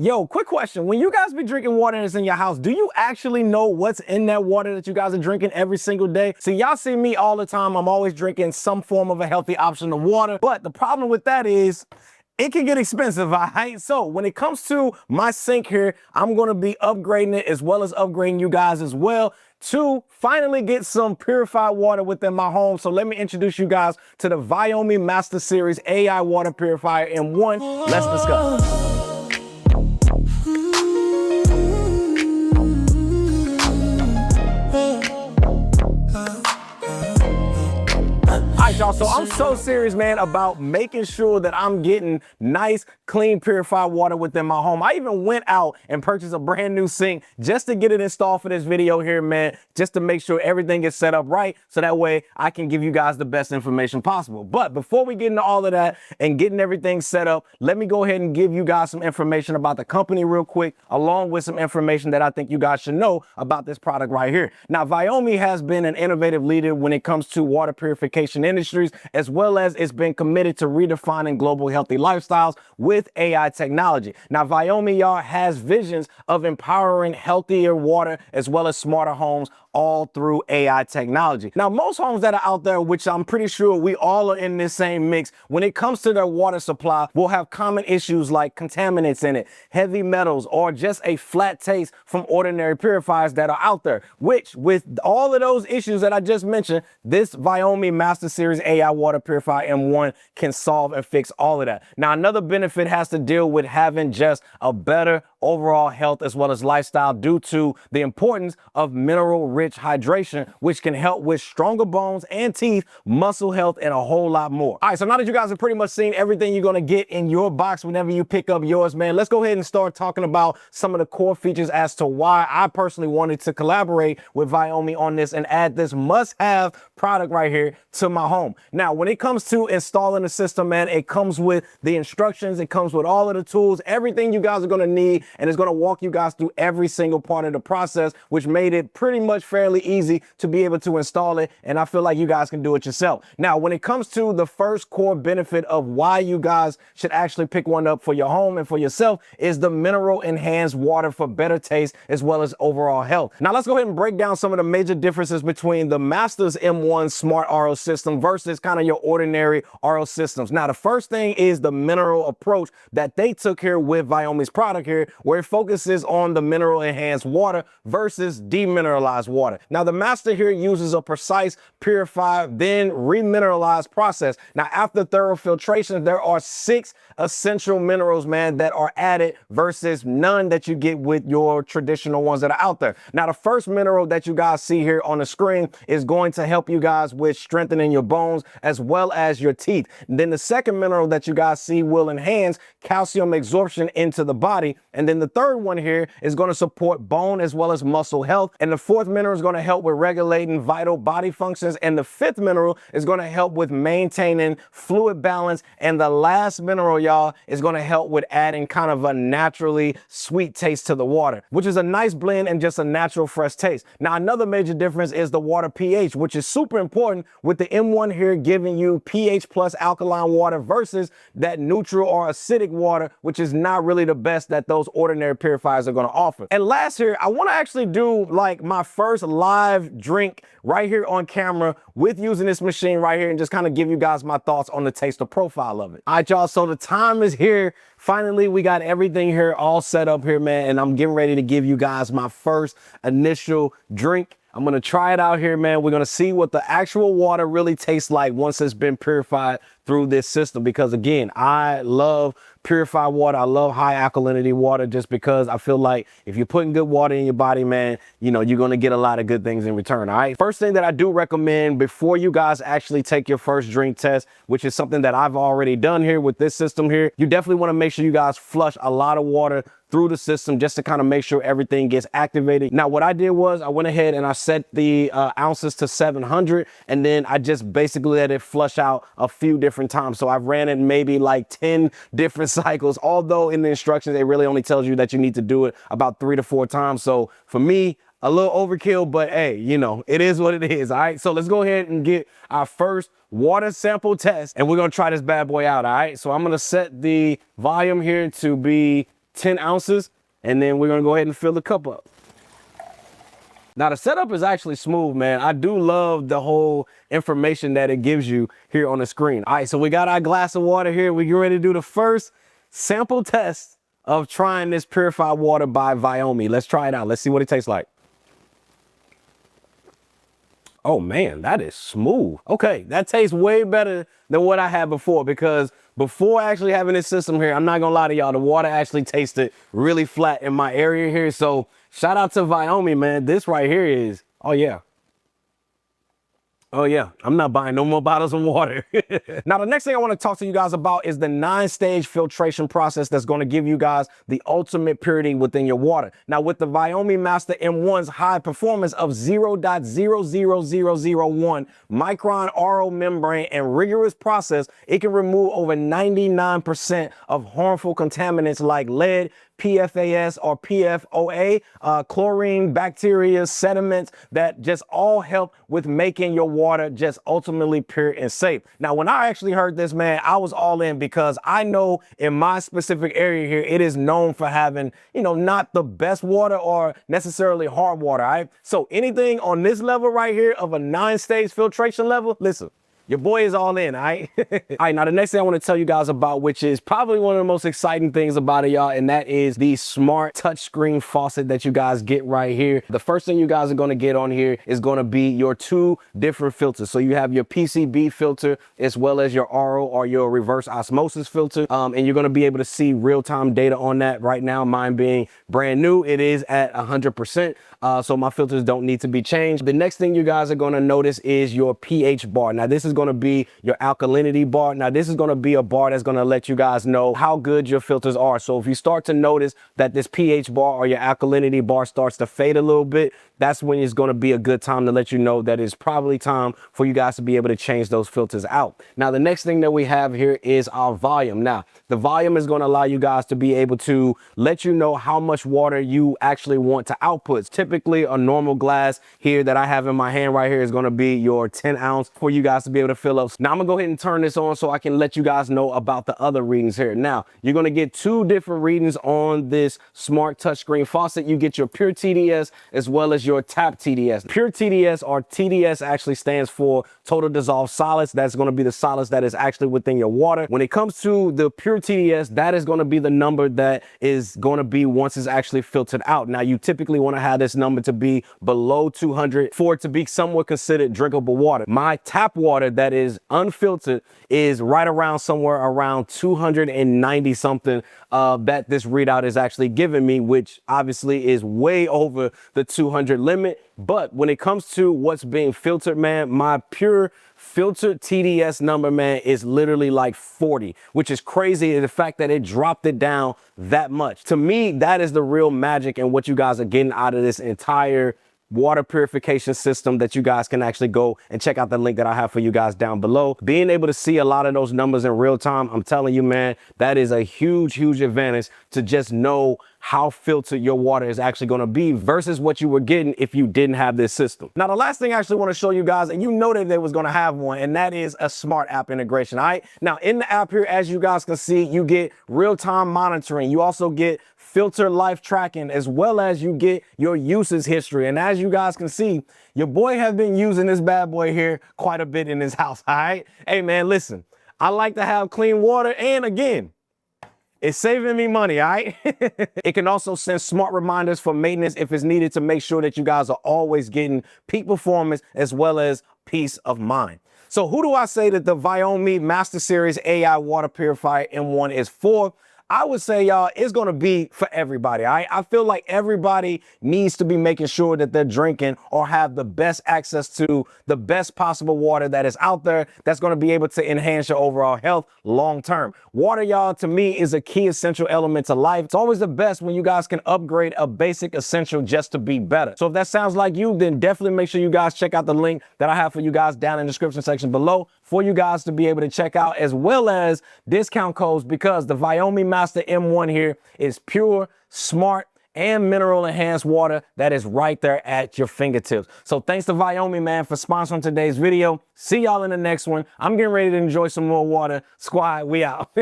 Yo, quick question. When you guys be drinking water that's in your house, do you actually know what's in that water that you guys are drinking every single day? See, y'all see me all the time. I'm always drinking some form of a healthy option of water. But the problem with that is it can get expensive, all right? So when it comes to my sink here, I'm gonna be upgrading it as well as upgrading you guys as well to finally get some purified water within my home. So let me introduce you guys to the Viomi Master Series AI Water Purifier M1. Let's discuss. Y'all, so I'm so serious, man, about making sure that I'm getting nice, clean, purified water within my home. I even went out and purchased a brand new sink just to get it installed for this video here, man, just to make sure everything is set up right, so that way I can give you guys the best information possible. But before we get into all of that and getting everything set up, let me go ahead and give you guys some information about the company real quick, along with some information that I think you guys should know about this product right here. Now, Viomi has been an innovative leader when it comes to water purification industries, as well as it's been committed to redefining global healthy lifestyles with AI technology. Now, Viomi, y'all, has visions of empowering healthier water as well as smarter homes, all through AI technology. Now, most homes that are out there, which I'm pretty sure we all are in this same mix, when it comes to their water supply, will have common issues like contaminants in it, heavy metals, or just a flat taste from ordinary purifiers that are out there, which with all of those issues that I just mentioned, this Viomi Master Series AI Water Purifier M1 can solve and fix all of that. Now, another benefit has to deal with having just a better overall health as well as lifestyle due to the importance of mineral-rich hydration, which can help with stronger bones and teeth, muscle health, and a whole lot more. All right, so now that you guys have pretty much seen everything you're gonna get in your box whenever you pick up yours, man, let's go ahead and start talking about some of the core features as to why I personally wanted to collaborate with Viomi on this and add this must-have product right here to my home. Now, when it comes to installing the system, man, it comes with the instructions, it comes with all of the tools, everything you guys are gonna need, and it's gonna walk you guys through every single part of the process, which made it pretty much fairly easy to be able to install it, and I feel like you guys can do it yourself. Now, when it comes to the first core benefit of why you guys should actually pick one up for your home and for yourself is the mineral enhanced water for better taste as well as overall health. Now, let's go ahead and break down some of the major differences between the Masters M1 Smart RO system versus kind of your ordinary RO systems. Now, the first thing is the mineral approach that they took here with Viomi's product here, where it focuses on the mineral enhanced water versus demineralized water. Now, the Master here uses a precise, purified, then remineralized process. Now, after thorough filtration, there are 6 essential minerals, man, that are added versus none that you get with your traditional ones that are out there. Now, the first mineral that you guys see here on the screen is going to help you guys with strengthening your bones as well as your teeth. Then the second mineral that you guys see will enhance calcium absorption into the body. And then the third one here is going to support bone as well as muscle health. And the fourth mineral is going to help with regulating vital body functions. And the fifth mineral is going to help with maintaining fluid balance. And the last mineral, y'all, is going to help with adding kind of a naturally sweet taste to the water, which is a nice blend and just a natural fresh taste. Now, another major difference is the water pH, which is super important with the M1 here giving you pH plus alkaline water versus that neutral or acidic water, which is not really the best that those ordinary purifiers are going to offer. And last here, I want to actually do like my first live drink right here on camera with using this machine right here and just kind of give you guys my thoughts on the taste of profile of it. All right, y'all, so the time is here. Finally, we got everything here all set up here, man, and I'm getting ready to give you guys my first initial drink. I'm gonna try it out here, man. We're gonna see what the actual water really tastes like once it's been purified through this system, because again, I love purified water. I love high alkalinity water just because I feel like if you're putting good water in your body, man, you know, you're going to get a lot of good things in return. All right. First thing that I do recommend before you guys actually take your first drink test, which is something that I've already done here with this system here, you definitely want to make sure you guys flush a lot of water through the system just to kind of make sure everything gets activated. Now, what I did was I went ahead and I set the ounces to 700, and then I just basically let it flush out a few different times. So I've ran it maybe like 10 different cycles, although in the instructions, it really only tells you that you need to do it about 3 to 4 times. So for me, a little overkill, but hey, you know, it is what it is. All right. So let's go ahead and get our first water sample test, and we're going to try this bad boy out. All right. So I'm going to set the volume here to be 10 ounces, and then we're gonna go ahead and fill the cup up. Now the setup is actually smooth, man. I do love the whole information that it gives you here on the screen. All right, so we got our glass of water here. We get ready to do the first sample test of trying this purified water by Viomi. Let's try it out. Let's see what it tastes like. Oh man, that is smooth. Okay, that tastes way better than what I had before, because before actually having this system here, I'm not gonna lie to y'all, the water actually tasted really flat in my area here. So shout out to Viomi, man. This right here is, oh yeah. Oh yeah, I'm not buying no more bottles of water. Now, the next thing I want to talk to you guys about is the 9-stage filtration process that's going to give you guys the ultimate purity within your water. Now, with the Viomi Master M1's high performance of 0.00001 micron RO membrane and rigorous process, it can remove over 99% of harmful contaminants like lead, PFAS or PFOA, chlorine, bacteria, sediments that just all help with making your water just ultimately pure and safe. Now, when I actually heard this, man, I was all in, because I know in my specific area here, it is known for having, you know, not the best water or necessarily hard water. All right. So anything on this level right here of a 9-stage filtration level, listen, your boy is all in, all right? All right, now the next thing I want to tell you guys about, which is probably one of the most exciting things about it, y'all, and that is the smart touchscreen faucet that you guys get right here. The first thing you guys are going to get on here is going to be your 2 different filters. So you have your PCB filter as well as your RO or your reverse osmosis filter, and you're going to be able to see real-time data on that. Right now, mine being brand new, it is at 100%, so my filters don't need to be changed. The next thing you guys are going to notice is your pH bar. Now, this is going to be your alkalinity bar. Now, this is going to be a bar that's going to let you guys know how good your filters are. So if you start to notice that this pH bar or your alkalinity bar starts to fade a little bit, that's when it's going to be a good time to let you know that it's probably time for you guys to be able to change those filters out. Now, the next thing that we have here is our volume. Now, the volume is going to allow you guys to be able to let you know how much water you actually want to output. Typically, a normal glass here that I have in my hand right here is going to be your 10 ounce for you guys to be able to fill up. Now, I'm gonna go ahead and turn this on so I can let you guys know about the other readings here. Now, you're gonna get 2 different readings on this smart touchscreen faucet. You get your pure TDS as well as your tap TDS. Pure TDS or TDS actually stands for total dissolved solids. That's gonna be the solids that is actually within your water. When it comes to the pure TDS, that is gonna be the number that is gonna be once it's actually filtered out. Now, you typically wanna have this number to be below 200 for it to be somewhat considered drinkable water. My tap water that is unfiltered is right around somewhere around 290 something that this readout is actually giving me, which obviously is way over the 200 limit. But when it comes to what's being filtered, man, my pure filtered TDS number, man, is literally like 40, which is crazy. The fact that it dropped it down that much. To me, that is the real magic and what you guys are getting out of this entire water purification system that you guys can actually go and check out the link that I have for you guys down below. Being able to see a lot of those numbers in real time, I'm telling you, man, that is a huge, huge advantage to just know how filtered your water is actually going to be versus what you were getting if you didn't have this system. Now, the last thing I actually want to show you guys, and you know that they was going to have one, and that is a smart app integration. All right. Now, in the app here, as you guys can see, you get real-time monitoring. You also get filter life tracking, as well as you get your usage history. And as you guys can see, your boy has been using this bad boy here quite a bit in his house. All right. Hey, man, listen, I like to have clean water. And again, it's saving me money, all right? It can also send smart reminders for maintenance if it's needed to make sure that you guys are always getting peak performance as well as peace of mind. So who do I say that the Viomi Master Series AI Water Purifier M1 is for? I would say, y'all, it's going to be for everybody. All right? I feel like everybody needs to be making sure that they're drinking or have the best access to the best possible water that is out there that's going to be able to enhance your overall health long term. Water, y'all, to me is a key essential element to life. It's always the best when you guys can upgrade a basic essential just to be better. So if that sounds like you, then definitely make sure you guys check out the link that I have for you guys down in the description section below for you guys to be able to check out, as well as discount codes, because the Viomi Master M1 here is pure, smart, and mineral enhanced water that is right there at your fingertips. So thanks to Viomi, man, for sponsoring today's video. See y'all in the next one. I'm getting ready to enjoy some more water. Squad, we out.